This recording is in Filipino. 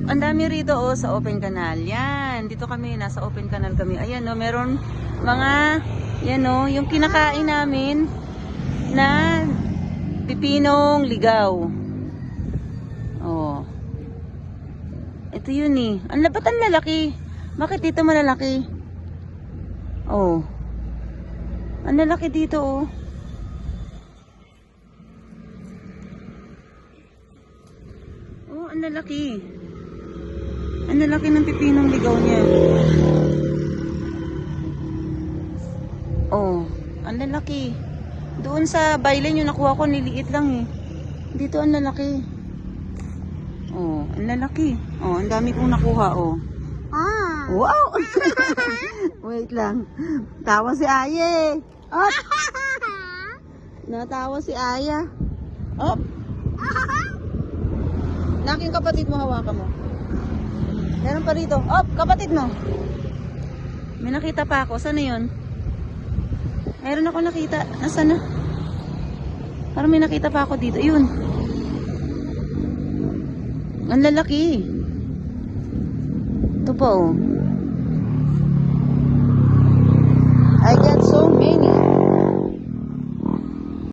Ang dami rito oh, sa open canal. Yan, dito kami, nasa open canal kami. Ayan oh, meron mga, yan oh, yung kinakain namin na pipinong ligaw. Oh. Ito yun eh. Ba't ang lalaki? Bakit dito malalaki? Oh. Ang lalaki dito oh. Oh, ang lalaki. Ang lalaki ng pipinong ligaw niya. Oh, ang lalaki. Doon sa bailen yung nakuha ko, niliit lang eh. Dito ang lalaki. Oh, ang lalaki. Oh, ang dami kong nakuha oh. Ah. Wow! Wait lang. Tawa si Aya eh. Op! Natawa si Aya. Op! Naking kapatid mo, hawakan mo. Meron pa rito. Op! Kapatid mo. May nakita pa ako. Saan na yun? Meron ako nakita. Nasaan na? Parang may nakita pa ako dito. Yun. Ang lalaki. Ito pa oh.